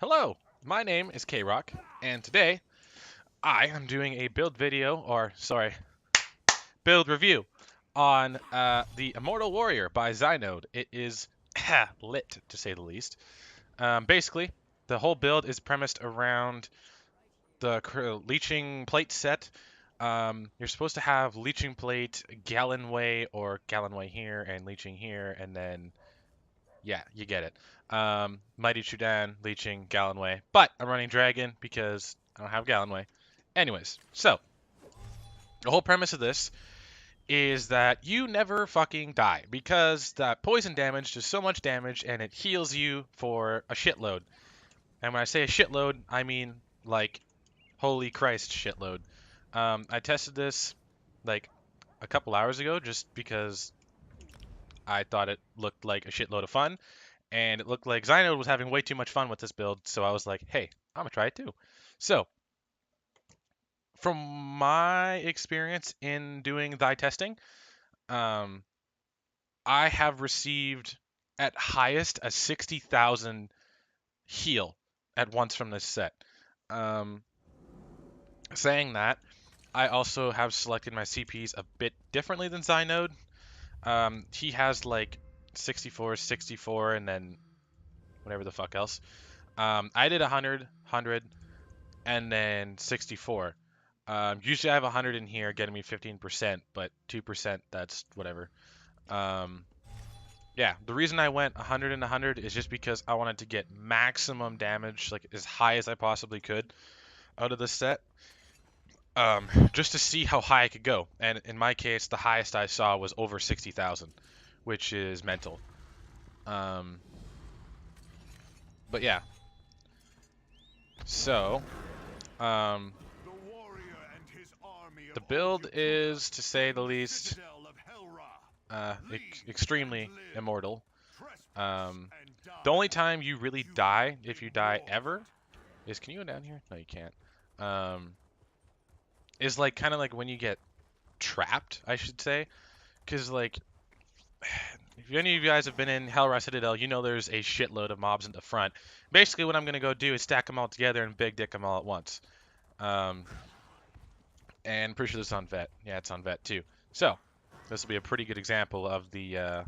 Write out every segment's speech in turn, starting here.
Hello, my name is K-Rock, and today I am doing a build video, build review on the Immortal Warrior by XYNODE. It is lit, to say the least. Basically, the whole build is premised around the leeching plate set. You're supposed to have leeching plate, gallonway, or gallonway here, and leeching here, and then yeah, you get it. Mighty Chudan, Leeching, Gallonway. But I'm running Dragon because I don't have Gallonway. Anyways, so the whole premise of this is that you never fucking die because that poison damage does so much damage and it heals you for a shitload. And when I say a shitload, I mean like holy Christ shitload. I tested this like a couple hours ago just because I thought it looked like a shitload of fun. And it looked like XYNODE was having way too much fun with this build, so I was like, hey, I'm gonna try it too. So, from my experience in doing thy testing, um, I have received at highest a 60,000 heal at once from this set. Um, Saying that, I also have selected my CPs a bit differently than XYNODE. He has like 64, 64, and then whatever the fuck else. I did 100, 100, and then 64. Usually I have 100 in here getting me 15%, but 2%, that's whatever. Yeah, the reason I went 100 and 100 is just because I wanted to get maximum damage, like as high as I possibly could out of this set. Just to see how high I could go. And in my case, the highest I saw was over 60,000, which is mental. But yeah. So, the build is, to say the least, extremely immortal. The only time you really die, if you die ever, is, can you go down here? No, you can't. Is like kind of like when you get trapped, I should say, because like if any of you guys have been in Hellra Citadel, you know there's a shitload of mobs in the front. Basically, what I'm gonna go do is stack them all together and big dick them all at once. And pretty sure this is on vet. Yeah, it's on vet too. So this will be a pretty good example of the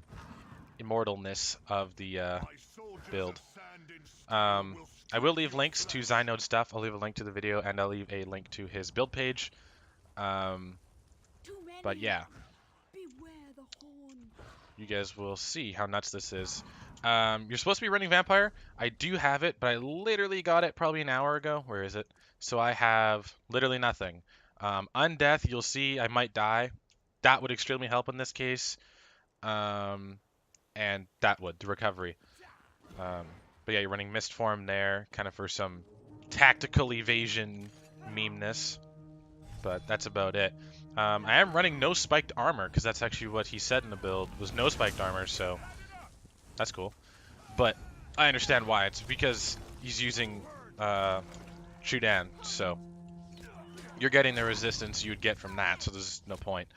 immortalness of the build. I will leave links to XYNODE stuff. I'll leave a link to the video and I'll leave a link to his build page. But yeah, you guys will see how nuts this is. You're supposed to be running Vampire. I do have it, but I literally got it probably an hour ago. Where is it? So I have literally nothing. Undeath, you'll see I might die. That would extremely help in this case. And that would, the recovery. But yeah, you're running Mist Form there, kind of for some tactical evasion memeness. But that's about it. I am running no spiked armor, because that's actually what he said in the build, was no spiked armor, so that's cool. But I understand why. It's because he's using Chudan, so you're getting the resistance you'd get from that, so there's no point.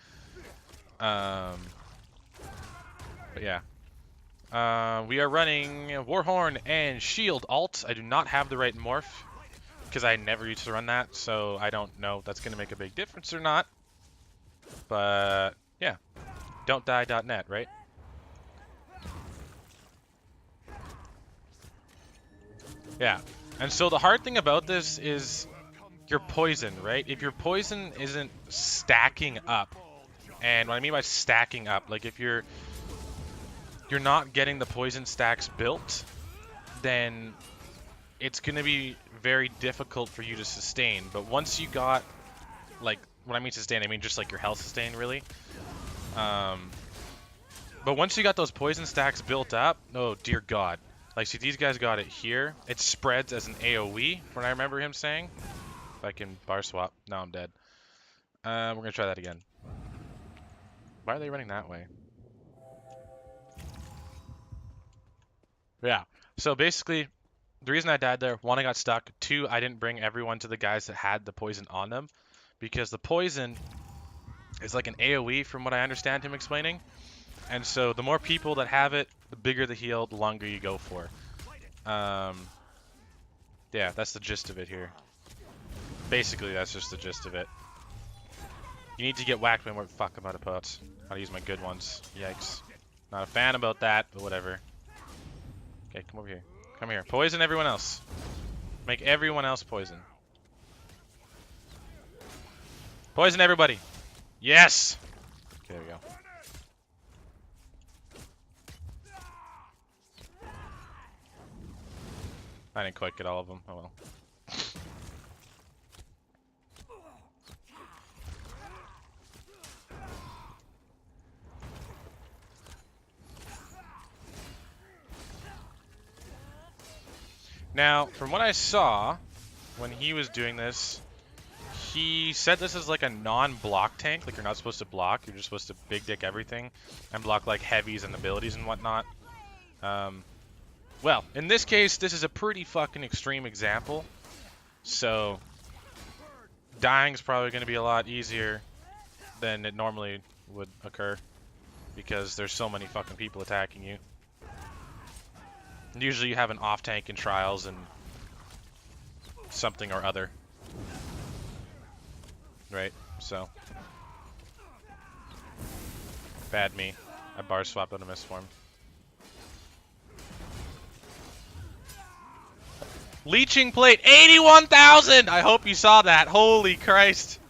But yeah. We are running Warhorn and Shield alt. I do not have the right morph because I never used to run that, so I don't know if that's going to make a big difference or not. But yeah, don't die.net, right? Yeah, and so the hard thing about this is your poison, right? If your poison isn't stacking up, and what I mean by stacking up, like if you're not getting the poison stacks built, then it's going to be very difficult for you to sustain. But once you got, like, when I mean sustain, I mean just like your health sustain, really. But once you got those poison stacks built up, oh dear God. Like, see, these guys got it here. It spreads as an AoE, when I remember him saying. If I can bar swap. Now I'm dead. We're going to try that again. Why are they running that way? Yeah, so basically, the reason I died there, one, I got stuck. Two, I didn't bring everyone to the guys that had the poison on them. Because the poison is like an AoE from what I understand him explaining. And so the more people that have it, the bigger the heal, the longer you go for. Yeah, that's the gist of it here. Basically, that's just the gist of it. You need to get whacked when we're... Fuck, I'm out of pots. Gotta use my good ones. Yikes. Not a fan about that, but whatever. Okay, come over here. Come here. Poison everyone else. Make everyone else poison. Poison everybody. Yes! Okay, there we go. I didn't quite get all of them. Oh well. Now, from what I saw, when he was doing this, he said this is like a non-block tank. Like, you're not supposed to block. You're just supposed to big dick everything and block, like, heavies and abilities and whatnot. Well, in this case, this is a pretty fucking extreme example. So, dying's probably going to be a lot easier than it normally would occur. Because there's so many fucking people attacking you. Usually you have an off tank in trials and something or other. Right, so. Bad me. I bar swapped on a misform. Leeching plate, 81,000! I hope you saw that. Holy Christ.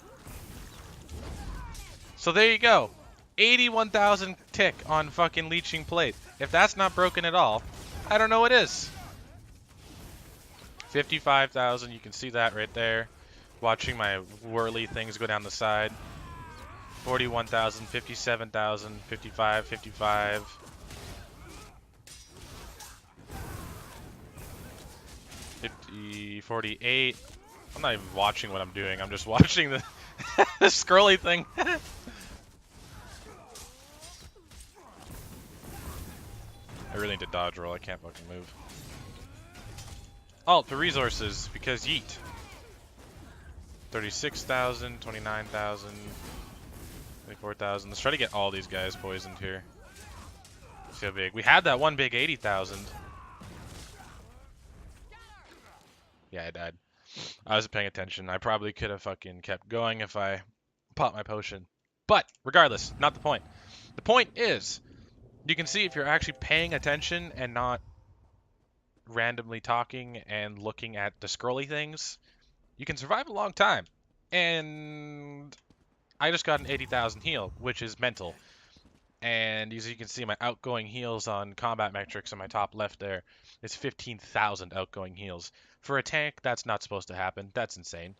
So there you go. 81,000 tick on fucking leeching plate. If that's not broken at all, I don't know what is. 55,000, you can see that right there. Watching my whirly things go down the side. 41,000, 57,000, 55, 55. 50, 48. I'm not even watching what I'm doing. I'm just watching the, the scrolly thing. I really need to dodge roll. I can't fucking move. Alt for resources, because yeet. 36,000, 29,000, 24,000. Let's try to get all these guys poisoned here. See how big. We had that one big 80,000. Yeah, I died. I wasn't paying attention. I probably could have fucking kept going if I popped my potion. But, regardless, not the point. The point is, you can see if you're actually paying attention and not randomly talking and looking at the scrolly things, you can survive a long time. And I just got an 80,000 heal, which is mental. And as you can see, my outgoing heals on combat metrics on my top left there is 15,000 outgoing heals. For a tank, that's not supposed to happen. That's insane.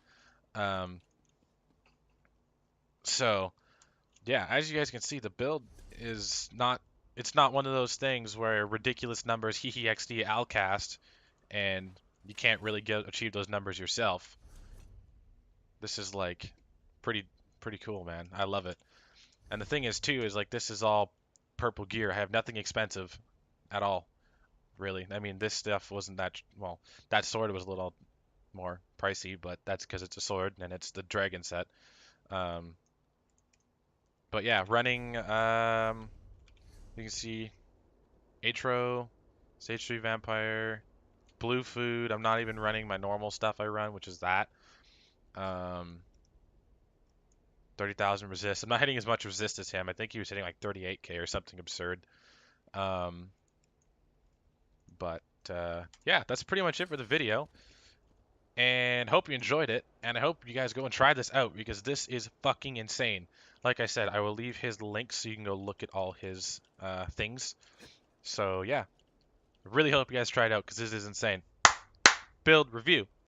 So, yeah, as you guys can see, the build is not... It's not one of those things where ridiculous numbers, hee XD, Alcast, and you can't really achieve those numbers yourself. This is like pretty cool, man. I love it. And the thing is too is like this is all purple gear. I have nothing expensive at all, really. I mean, this stuff wasn't that well. That sword was a little more pricey, but that's because it's a sword and it's the dragon set. But yeah, running. You can see Atro, Stage 3 Vampire, Blue Food. I'm not even running my normal stuff I run, which is that. 30,000 resist. I'm not hitting as much resist as him. I think he was hitting like 38k or something absurd. But yeah, that's pretty much it for the video. And hope you enjoyed it. And I hope you guys go and try this out because this is fucking insane. Like I said, I will leave his links so you can go look at all his things. So yeah, I really hope you guys try it out because this is insane. Build review.